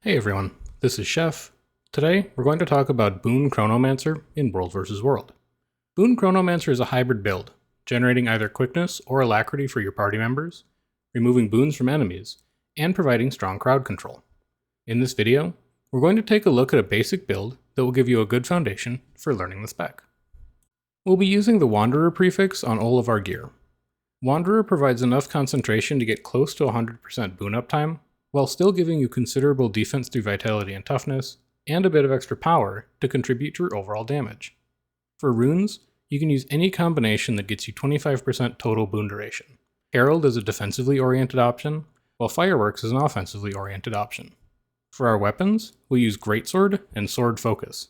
Hey everyone, this is Chef. Today, we're going to talk about Boon Chronomancer in World vs. World. Boon Chronomancer is a hybrid build, generating either quickness or alacrity for your party members, removing boons from enemies, and providing strong crowd control. In this video, we're going to take a look at a basic build that will give you a good foundation for learning the spec. We'll be using the Wanderer prefix on all of our gear. Wanderer provides enough concentration to get close to 100% boon uptime, while still giving you considerable defense through vitality and toughness, and a bit of extra power to contribute to your overall damage. For runes, you can use any combination that gets you 25% total boon duration. Herald is a defensively oriented option, while Fireworks is an offensively oriented option. For our weapons, we'll use Greatsword and Sword Focus.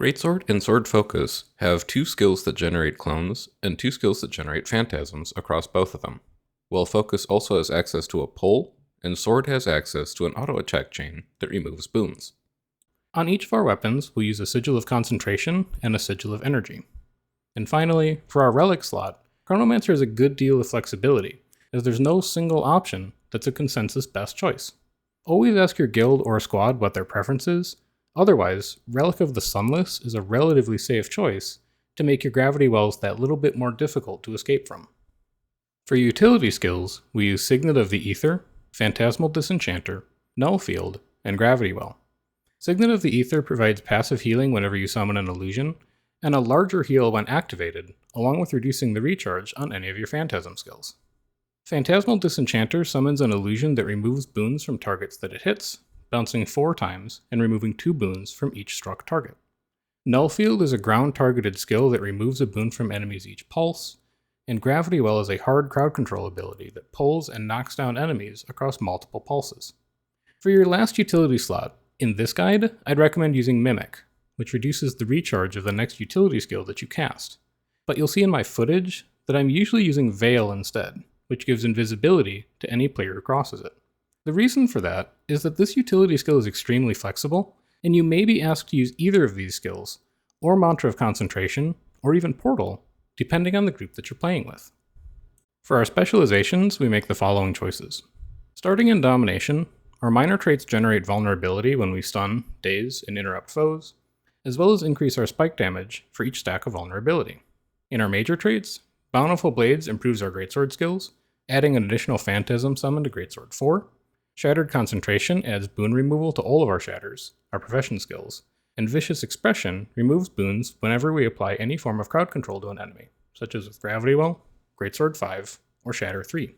Greatsword and Sword Focus have 2 skills that generate clones, and 2 skills that generate phantasms across both of them, while Focus also has access to a pole, and Sword has access to an auto-attack chain that removes boons. On each of our weapons, we'll use a Sigil of Concentration and a Sigil of Energy. And finally, for our Relic slot, Chronomancer has a good deal of flexibility, as there's no single option that's a consensus best choice. Always ask your guild or squad what their preference is, otherwise, Relic of the Sunless is a relatively safe choice to make your gravity wells that little bit more difficult to escape from. For utility skills, we use Signet of the Ether, Phantasmal Disenchanter, Null Field, and Gravity Well. Signet of the Ether provides passive healing whenever you summon an illusion, and a larger heal when activated, along with reducing the recharge on any of your Phantasm skills. Phantasmal Disenchanter summons an illusion that removes boons from targets that it hits, bouncing 4 times and removing 2 boons from each struck target. Null Field is a ground-targeted skill that removes a boon from enemies each pulse, and Gravity Well is a hard crowd control ability that pulls and knocks down enemies across multiple pulses. For your last utility slot, in this guide, I'd recommend using Mimic, which reduces the recharge of the next utility skill that you cast. But you'll see in my footage that I'm usually using Veil instead, which gives invisibility to any player who crosses it. The reason for that is that this utility skill is extremely flexible, and you may be asked to use either of these skills, or Mantra of Concentration, or even Portal, depending on the group that you're playing with. For our specializations, we make the following choices. Starting in Domination, our minor traits generate vulnerability when we stun, daze, and interrupt foes, as well as increase our spike damage for each stack of vulnerability. In our major traits, Bountiful Blades improves our Greatsword skills, adding an additional Phantasm summon to Greatsword 4. Shattered Concentration adds boon removal to all of our shatters, our profession skills, and Vicious Expression removes boons whenever we apply any form of crowd control to an enemy, such as with Gravity Well, Greatsword 5, or Shatter 3.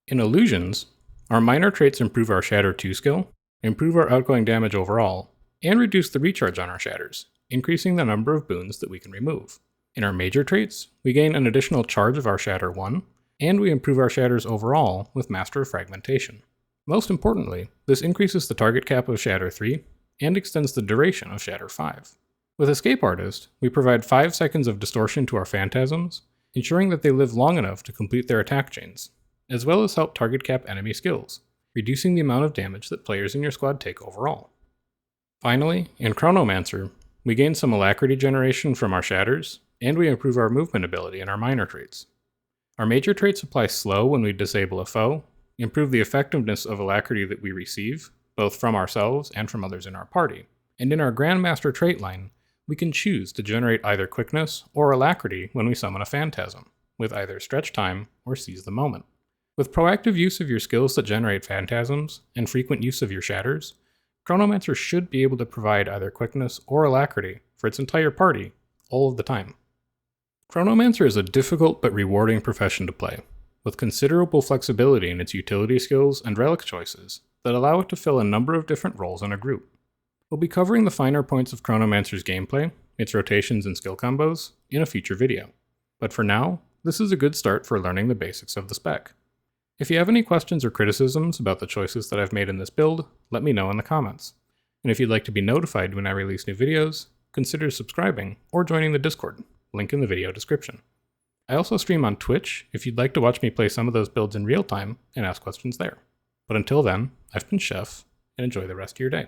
In Illusions, our minor traits improve our Shatter 2 skill, improve our outgoing damage overall, and reduce the recharge on our shatters, increasing the number of boons that we can remove. In our major traits, we gain an additional charge of our Shatter 1, and we improve our shatters overall with Master of Fragmentation. Most importantly, this increases the target cap of Shatter 3, and extends the duration of Shatter 5. With Escape Artist, we provide 5 seconds of distortion to our Phantasms, ensuring that they live long enough to complete their attack chains, as well as help target cap enemy skills, reducing the amount of damage that players in your squad take overall. Finally, in Chronomancer, we gain some alacrity generation from our shatters, and we improve our movement ability in our minor traits. Our major traits apply slow when we disable a foe, improve the effectiveness of alacrity that we receive, both from ourselves and from others in our party. And in our Grandmaster trait line, we can choose to generate either quickness or alacrity when we summon a Phantasm, with either Stretch Time or Seize the Moment. With proactive use of your skills that generate Phantasms, and frequent use of your shatters, Chronomancer should be able to provide either quickness or alacrity for its entire party, all of the time. Chronomancer is a difficult but rewarding profession to play, with considerable flexibility in its utility skills and relic choices that allow it to fill a number of different roles in a group. We'll be covering the finer points of Chronomancer's gameplay, its rotations and skill combos, in a future video. But for now, this is a good start for learning the basics of the spec. If you have any questions or criticisms about the choices that I've made in this build, let me know in the comments. And if you'd like to be notified when I release new videos, consider subscribing or joining the Discord, link in the video description. I also stream on Twitch if you'd like to watch me play some of those builds in real time and ask questions there. But until then, I've been Chef, and enjoy the rest of your day.